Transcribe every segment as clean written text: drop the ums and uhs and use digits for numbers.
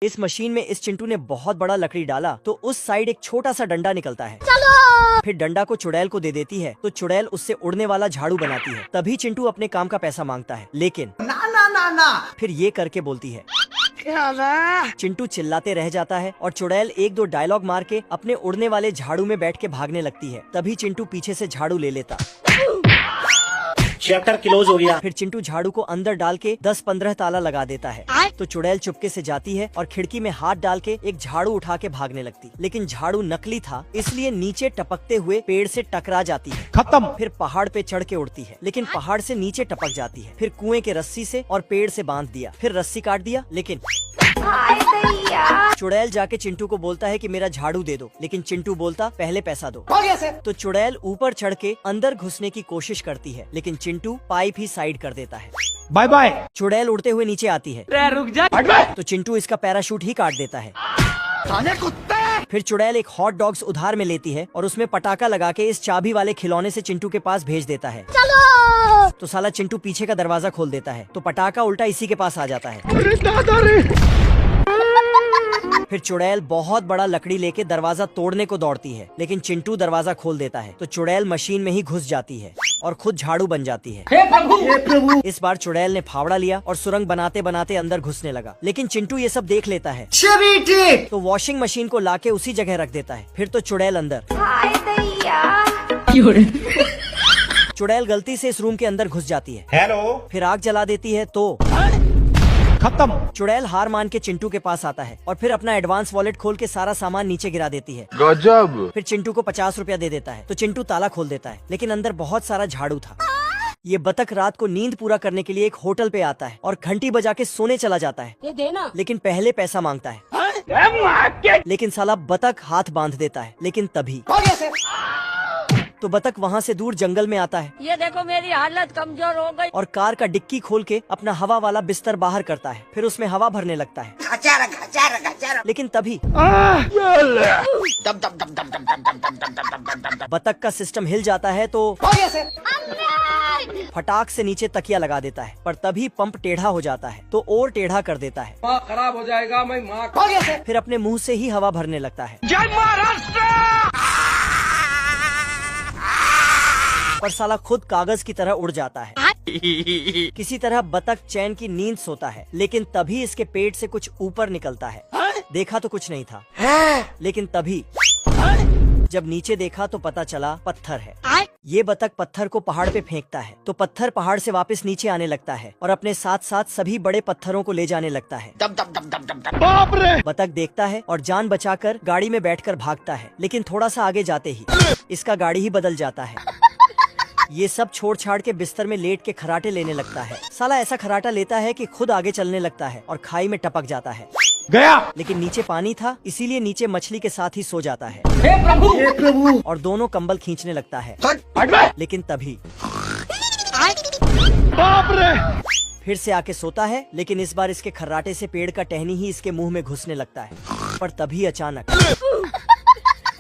इस मशीन में इस चिंटू ने बहुत बड़ा लकड़ी डाला तो उस साइड एक छोटा सा डंडा निकलता है। चलो! फिर डंडा को चुड़ैल को दे देती है तो चुड़ैल उससे उड़ने वाला झाड़ू बनाती है। तभी चिंटू अपने काम का पैसा मांगता है, लेकिन ना फिर ये करके बोलती है। चिंटू चिल्लाते रह जाता है और चुड़ैल एक दो डायलॉग मार के अपने उड़ने वाले झाड़ू में बैठ के भागने लगती है। तभी चिंटू पीछे से झाड़ू ले लेता। चैप्टर क्लोज हो गया। फिर चिंटू झाड़ू को अंदर डाल के 10-15 ताला लगा देता है। तो चुड़ैल चुपके से जाती है और खिड़की में हाथ डाल के एक झाड़ू उठा के भागने लगती, लेकिन झाड़ू नकली था इसलिए नीचे टपकते हुए पेड़ से टकरा जाती है। खत्म। फिर पहाड़ पे चढ़ के उड़ती है, लेकिन पहाड़ से नीचे टपक जाती है। फिर कुएं के रस्सी से और पेड़ से बांध दिया, फिर रस्सी काट दिया, लेकिन चुड़ैल जाके चिंटू को बोलता है कि मेरा झाड़ू दे दो, लेकिन चिंटू बोलता पहले पैसा दो। तो चुड़ैल ऊपर चढ़ के अंदर घुसने की कोशिश करती है, लेकिन चिंटू पाइप ही साइड कर देता है। Bye bye. चुड़ैल उड़ते हुए नीचे आती है। रुक जा। तो चिंटू इसका पैराशूट ही काट देता है। फिर चुड़ैल एक हॉट डॉग्स उधार में लेती है और उसमें पटाखा लगा के इस चाबी वाले खिलौने से चिंटू के पास भेज देता है। चलो! तो साला चिंटू पीछे का दरवाजा खोल देता है तो पटाखा उल्टा इसी के पास आ जाता है। फिर चुड़ैल बहुत बड़ा लकड़ी लेके दरवाजा तोड़ने को दौड़ती है, लेकिन चिंटू दरवाजा खोल देता है तो चुड़ैल मशीन में ही घुस जाती है और खुद झाड़ू बन जाती है। हे प्रभु! इस बार चुड़ैल ने फावड़ा लिया और सुरंग बनाते बनाते अंदर घुसने लगा, लेकिन चिंटू ये सब देख लेता है तो वॉशिंग मशीन को लाके उसी जगह रख देता है। फिर तो चुड़ैल अंदर। चुड़ैल गलती से इस रूम के अंदर घुस जाती है। हेलो। फिर आग जला देती है तो खत्म। चुड़ैल हार मान के चिंटू के पास आता है और फिर अपना एडवांस वॉलेट खोल के सारा सामान नीचे गिरा देती है। गजब। फिर चिंटू को 50 रुपया दे देता है तो चिंटू ताला खोल देता है, लेकिन अंदर बहुत सारा झाड़ू था। ये बतख रात को नींद पूरा करने के लिए एक होटल पे आता है और घंटी बजा के सोने चला जाता है। ये देना। लेकिन पहले पैसा मांगता है। लेकिन साला बतख हाथ बांध देता है, लेकिन तभी तो बतख वहाँ से दूर जंगल में आता है। ये देखो मेरी हालत कमजोर हो गई। और कार का डिक्की खोल के अपना हवा वाला बिस्तर बाहर करता है, फिर उसमें हवा भरने लगता है। लेकिन तभी बतख का सिस्टम हिल जाता है तो फटाक से नीचे तकिया लगा देता है, पर तभी पंप टेढ़ा हो जाता है तो और टेढ़ा कर देता है। खराब हो जाएगा। मैं माँ। फिर अपने मुंह से ही हवा भरने लगता है। जय महाराष्ट्र। पर साला खुद कागज की तरह उड़ जाता है। किसी तरह बतख चैन की नींद सोता है, लेकिन तभी इसके पेट से कुछ ऊपर निकलता है। देखा तो कुछ नहीं था, लेकिन तभी जब नीचे देखा तो पता चला पत्थर है। ये बतख पत्थर को पहाड़ पे फेंकता है तो पत्थर पहाड़ से वापस नीचे आने लगता है और अपने साथ साथ सभी बड़े पत्थरों को ले जाने लगता है। बाप रे। बतख देखता है और जान बचाकर गाड़ी में बैठकर भागता है, लेकिन थोड़ा सा आगे जाते ही इसका गाड़ी ही बदल जाता है। ये सब छोड़ छाड़ के बिस्तर में लेट के खराटे लेने लगता है। साला ऐसा खराटा लेता है कि खुद आगे चलने लगता है और खाई में टपक जाता है। गया। लेकिन नीचे पानी था इसीलिए नीचे मछली के साथ ही सो जाता है। हे प्रभु! हे प्रभु! और दोनों कंबल खींचने लगता है। लेकिन तभी बाप रे। फिर से आके सोता है, लेकिन इस बार इसके खर्राटे से पेड़ का टहनी ही इसके मुंह में घुसने लगता है। पर तभी अचानक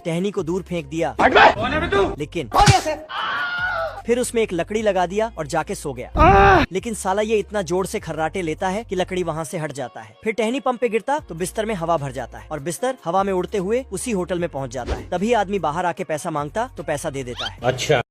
टहनी को दूर फेंक दिया, लेकिन फिर उसमें एक लकड़ी लगा दिया और जाके सो गया। लेकिन साला ये इतना जोर से खर्राटे लेता है कि लकड़ी वहाँ से हट जाता है। फिर टहनी पंप पे गिरता तो बिस्तर में हवा भर जाता है और बिस्तर हवा में उड़ते हुए उसी होटल में पहुँच जाता है। तभी आदमी बाहर आके पैसा मांगता तो पैसा दे देता है। अच्छा।